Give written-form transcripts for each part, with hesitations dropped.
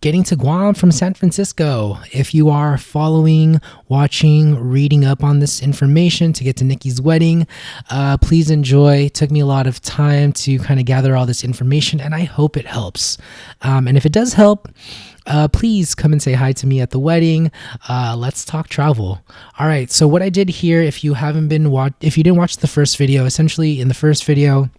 Getting to Guam from San Francisco. If you are following, watching, reading up on this information to get to Nikki's wedding, please enjoy. It took me a lot of time to kind of gather all this information, and I hope it helps. And if it does help, please come and say hi to me at the wedding. Let's talk travel. All right. So what I did here, if you didn't watch the first video, essentially in the first video,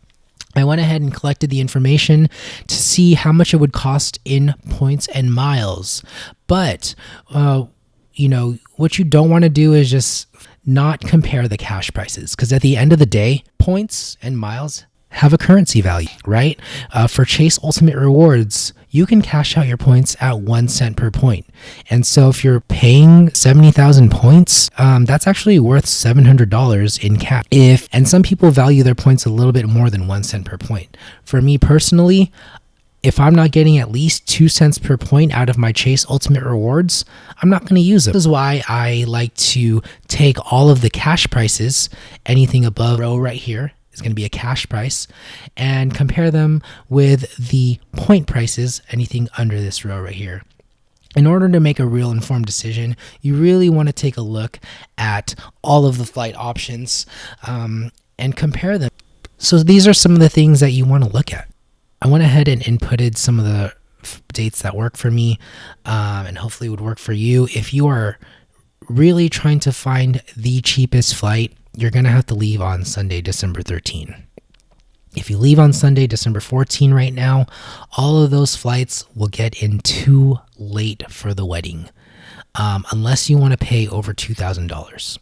I went ahead and collected the information to see how much it would cost in points and miles. But, what you don't want to do is just not compare the cash prices, because at the end of the day, points and miles have a currency value, right? For Chase Ultimate Rewards, you can cash out your points at 1 cent per point. And so if you're paying 70,000 points, that's actually worth $700 in cash. And some people value their points a little bit more than 1 cent per point. For me personally, if I'm not getting at least 2 cents per point out of my Chase Ultimate Rewards, I'm not going to use it. This is why I like to take all of the cash prices, anything above row right here, is going to be a cash price, and compare them with the point prices, anything under this row right here. In order to make a real informed decision, you really want to take a look at all of the flight options and compare them. So these are some of the things that you want to look at. I went ahead and inputted some of the dates that work for me, and hopefully would work for you. If you are really trying to find the cheapest flight, you're going to have to leave on Sunday, December 13. If you leave on Sunday, December 14 right now, all of those flights will get in too late for the wedding, unless you want to pay over $2,000.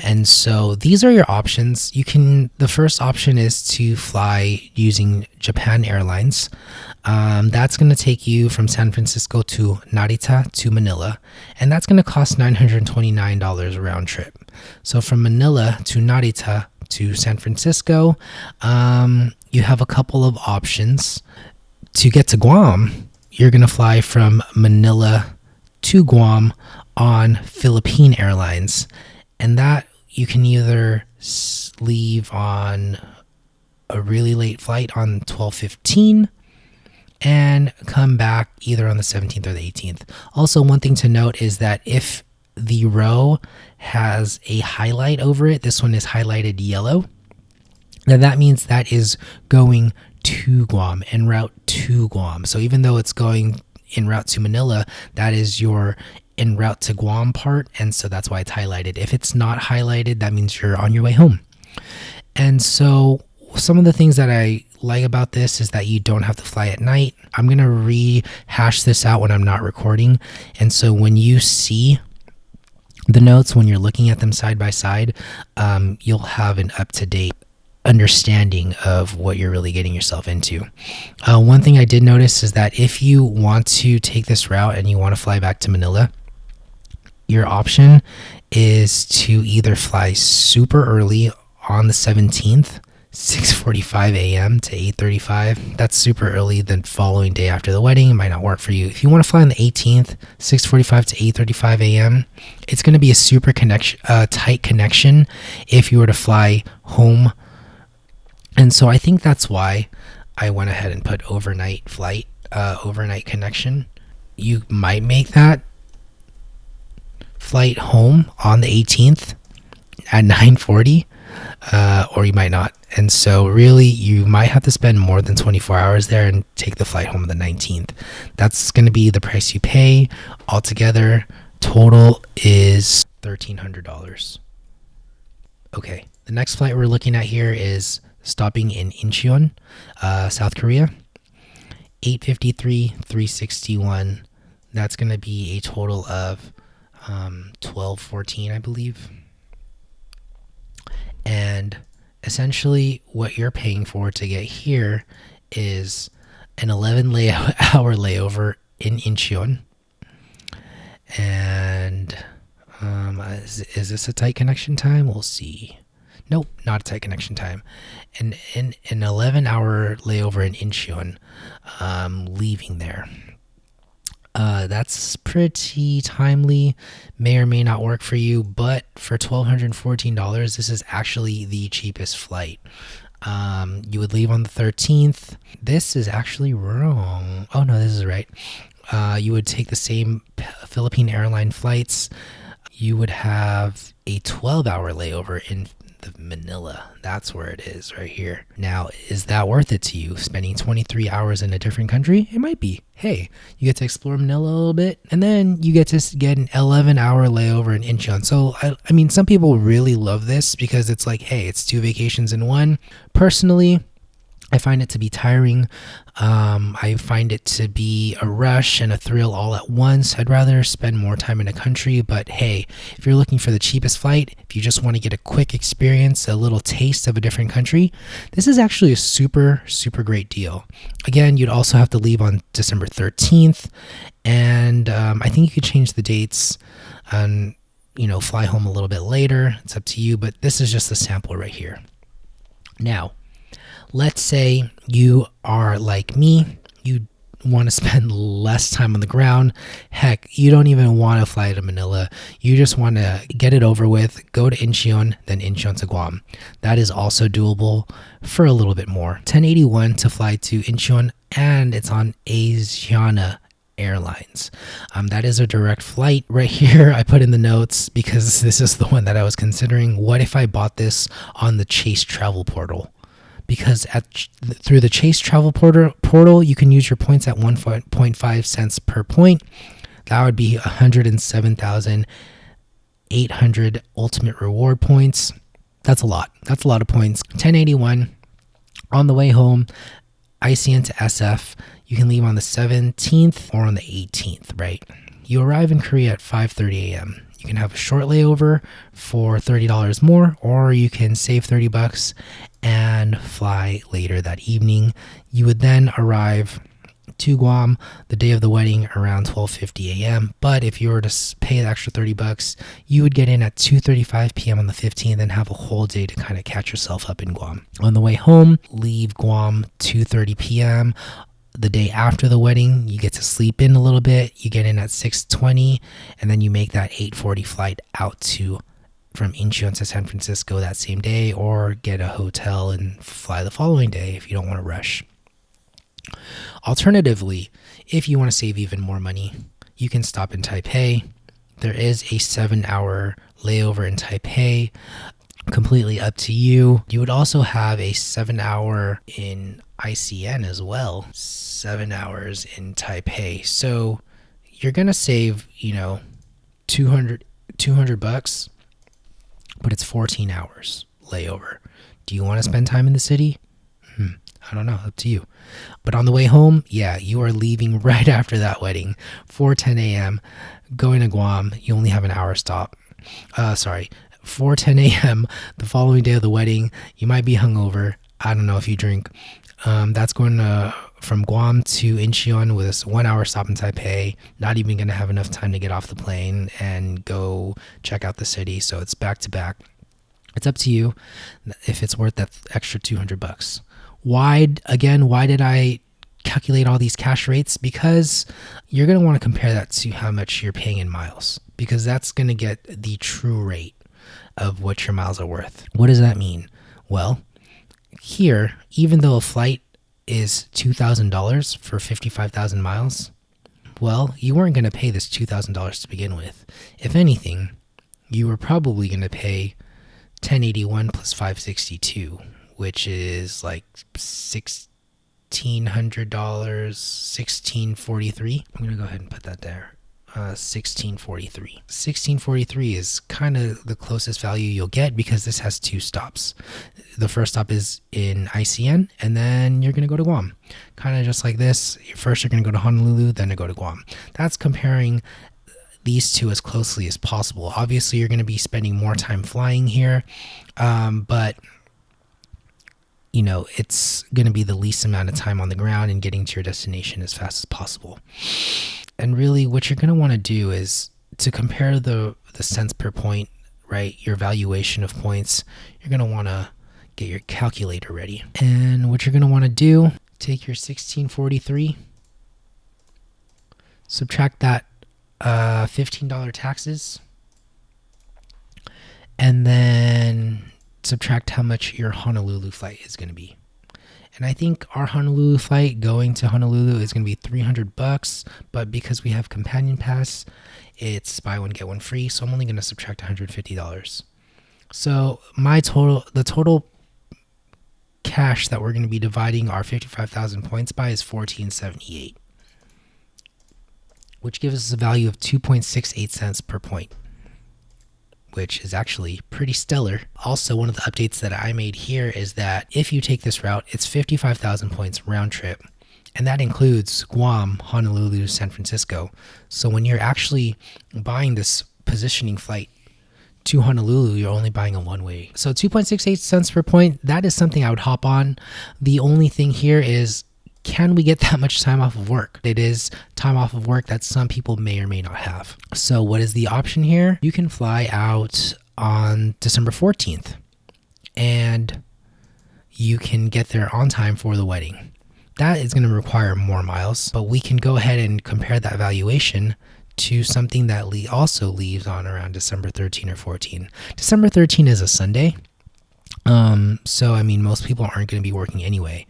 And so these are your options. The first option is to fly using Japan Airlines. That's going to take you from San Francisco to Narita to Manila, and that's going to cost $929 round trip. So from Manila to Narita to San Francisco, you have a couple of options. To get to Guam, you're going to fly from Manila to Guam on Philippine Airlines, and that you can either leave on a really late flight on 12:15 and come back either on the 17th or the 18th. Also, one thing to note is that if the row has a highlight over it, this one is highlighted yellow, then that means that is going to Guam, en route to Guam. So even though it's going en route to Manila, that is your en route to Guam part, and so that's why it's highlighted. If it's not highlighted, that means you're on your way home. And so some of the things that I like about this is that you don't have to fly at night. I'm going to rehash this out when I'm not recording, and so when you see the notes, when you're looking at them side by side, you'll have an up-to-date understanding of what you're really getting yourself into. One thing I did notice is that if you want to take this route and you want to fly back to Manila, your option is to either fly super early on the 17th, 6:45 a.m. to 8:35. That's super early the following day after the wedding. It might not work for you. If you want to fly on the 18th, 6:45 to 8:35 a.m., it's going to be a super tight connection if you were to fly home. And so I think that's why I went ahead and put overnight flight, overnight connection. You might make that flight home on the 18th at 9:40, or you might not. And so really you might have to spend more than 24 hours there and take the flight home on the 19th. That's going to be the price you pay. Altogether, total is $1,300. Okay, the next flight we're looking at here is stopping in Incheon, South Korea. 853, 361. That's going to be a total of 1214, I believe. And essentially what you're paying for to get here is an 11-hour layover in Incheon. And is this a tight connection time? We'll see. Nope, not a tight connection time. And an 11-hour layover in Incheon, leaving there. That's pretty timely, may or may not work for you, but for $1,214, this is actually the cheapest flight. You would leave on the 13th. This is actually wrong. Oh no, this is right. You would take the same Philippine airline flights. You would have a 12-hour layover in the Manila. That's where it is right here. Now, is that worth it to you? Spending 23 hours in a different country? It might be. Hey, you get to explore Manila a little bit, and then you get to get an 11-hour layover in Incheon. So, I mean, some people really love this because it's like, hey, it's 2 vacations in one. Personally, I find it to be tiring. I find it to be a rush and a thrill all at once. I'd rather spend more time in a country, but hey, if you're looking for the cheapest flight, if you just want to get a quick experience, a little taste of a different country, this is actually a super, super great deal. Again, you'd also have to leave on December 13th, and I think you could change the dates and, fly home a little bit later. It's up to you, but this is just a sample right here. Now, let's say you are like me, you want to spend less time on the ground. Heck, you don't even want to fly to Manila. You just want to get it over with, go to Incheon, then Incheon to Guam. That is also doable for a little bit more. 1081 to fly to Incheon, and it's on Asiana Airlines. That is a direct flight right here. I put in the notes because this is the one that I was considering. What if I bought this on the Chase travel portal? Because through the Chase travel portal, you can use your points at 1.5 cents per point. That would be 107,800 ultimate reward points. That's a lot. That's a lot of points. 1081 on the way home, ICN to SF. You can leave on the 17th or on the 18th, right? You arrive in Korea at 5:30 a.m. You can have a short layover for $30 more, or you can save $30 and fly later that evening. You would then arrive to Guam the day of the wedding around 12:50 a.m. But if you were to pay the extra $30, you would get in at 2:35 p.m. on the 15th and have a whole day to kind of catch yourself up in Guam. On the way home, leave Guam 2:30 p.m. The day after the wedding, you get to sleep in a little bit. You get in at 6:20, and then you make that 8:40 flight out from Incheon to San Francisco that same day, or get a hotel and fly the following day if you don't want to rush. Alternatively, if you want to save even more money, you can stop in Taipei. There is a 7-hour layover in Taipei. Completely up to you. You would also have a 7-hour in ICN as well. 7 hours in Taipei. So you're going to save, $200, but it's 14 hours layover. Do you want to spend time in the city? I don't know. Up to you. But on the way home, yeah, you are leaving right after that wedding, 4:10 a.m., going to Guam. You only have an hour stop. 4:10 a.m. the following day of the wedding. You might be hungover. I don't know if you drink. That's going from Guam to Incheon with a 1-hour stop in Taipei. Not even going to have enough time to get off the plane and go check out the city. So it's back to back. It's up to you if it's worth that extra $200. Why did I calculate all these cash rates? Because you're going to want to compare that to how much you're paying in miles, because that's going to get the true rate of what your miles are worth. What does that mean? Well, here, even though a flight is $2,000 for 55,000 miles, well, you weren't going to pay this $2,000 to begin with. If anything, you were probably going to pay 1081 plus 562, which is like $1,600, $1,643. I'm going to go ahead and put that there. 1643. 1643 is kind of the closest value you'll get because this has 2 stops. The first stop is in ICN, and then you're going to go to Guam. Kind of just like this. First, you're going to go to Honolulu, then to go to Guam. That's comparing these two as closely as possible. Obviously, you're going to be spending more time flying here, but it's going to be the least amount of time on the ground and getting to your destination as fast as possible. And really, what you're going to want to do is to compare the cents per point, right? Your valuation of points. You're going to want to get your calculator ready. And what you're going to want to do, take your 1643, subtract that $15 taxes, and then subtract how much your Honolulu flight is going to be. And I think our Honolulu flight going to Honolulu is going to be $300, but because we have companion pass, it's buy one get one free, so I'm only going to subtract $150. So the total cash that we're going to be dividing our 55,000 points by is $14.78, which gives us a value of 2.68 cents per point, which is actually pretty stellar. Also, one of the updates that I made here is that if you take this route, it's 55,000 points round trip, and that includes Guam, Honolulu, San Francisco. So when you're actually buying this positioning flight to Honolulu, you're only buying a one-way. So 2.68 cents per point, that is something I would hop on. The only thing here is, can we get that much time off of work? It is time off of work that some people may or may not have. So what is the option here? You can fly out on December 14th and you can get there on time for the wedding. That is going to require more miles, but we can go ahead and compare that valuation to something that also leaves on around December 13 or 14. December 13 is a Sunday. So, I mean, most people aren't going to be working anyway.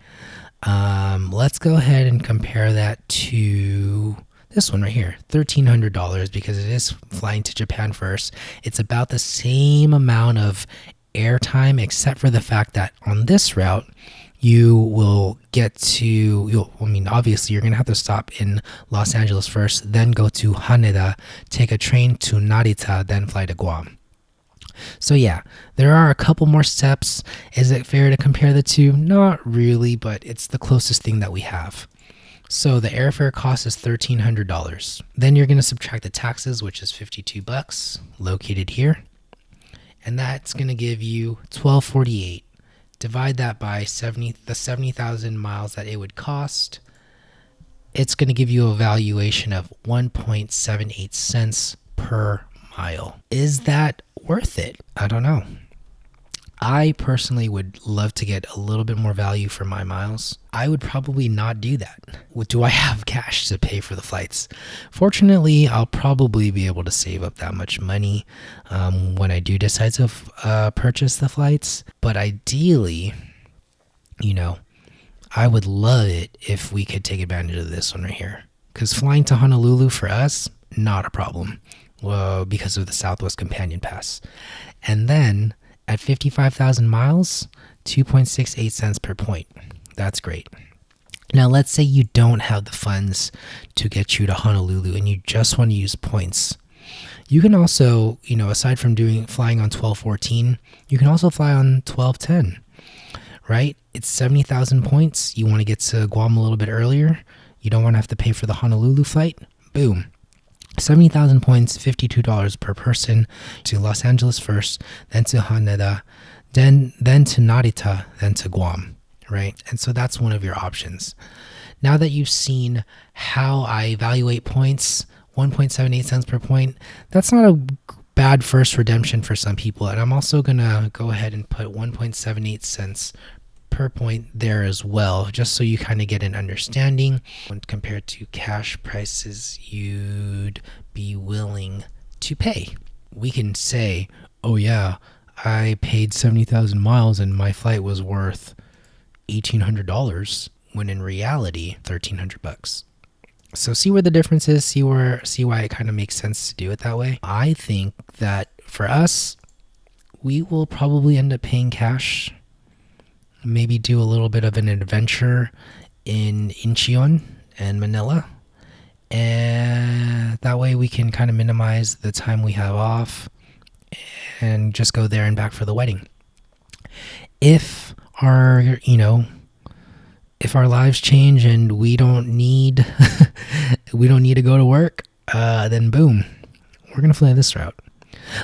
Let's go ahead and compare that to this one right here, $1,300, because it is flying to Japan first. It's about the same amount of airtime, except for the fact that on this route, you will get to, obviously you're going to have to stop in Los Angeles first, then go to Haneda, take a train to Narita, then fly to Guam. So yeah, there are a couple more steps. Is it fair to compare the two? Not really, but it's the closest thing that we have. So the airfare cost is $1,300. Then you're going to subtract the taxes, which is $52, located here. And that's going to give you $1,248. Divide that by the 70,000 miles that it would cost. It's going to give you a valuation of 1.78 cents per mile. Is that worth it? I don't know. I personally would love to get a little bit more value for my miles. I would probably not do that. Do I have cash to pay for the flights? Fortunately, I'll probably be able to save up that much money when I do decide to purchase the flights. But ideally, I would love it if we could take advantage of this one right here. Because flying to Honolulu for us, not a problem. Well, because of the Southwest Companion Pass. And then at 55,000 miles, 2.68 cents per point. That's great. Now, let's say you don't have the funds to get you to Honolulu and you just want to use points. You can also, aside from flying on 1214, you can also fly on 1210, right? It's 70,000 points. You want to get to Guam a little bit earlier. You don't want to have to pay for the Honolulu flight. Boom. 70,000 points, $52 per person to Los Angeles first, then to Haneda, then to Narita, then to Guam, right? And so that's one of your options. Now that you've seen how I evaluate points, 1.78 cents per point, that's not a bad first redemption for some people. And I'm also going to go ahead and put 1.78 cents per point there as well, just so you kind of get an understanding when compared to cash prices you'd be willing to pay. We can say, oh yeah, I paid 70,000 miles and my flight was worth $1,800, when in reality, $1,300. So see where the difference is, see why it kind of makes sense to do it that way. I think that for us, we will probably end up paying cash. Maybe do a little bit of an adventure in Incheon and Manila. And that way we can kind of minimize the time we have off and just go there and back for the wedding. If our lives change and we don't need to go to work, then boom, we're going to fly this route.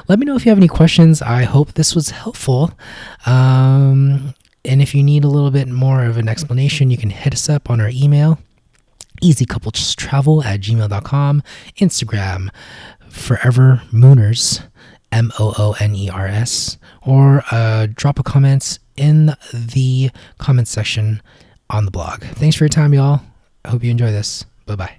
Let me know if you have any questions. I hope this was helpful. And if you need a little bit more of an explanation, you can hit us up on our email, easycouplestravel@gmail.com, Instagram, Forever Mooners, MOONERS, or drop a comment in the comment section on the blog. Thanks for your time, y'all. I hope you enjoy this. Bye-bye.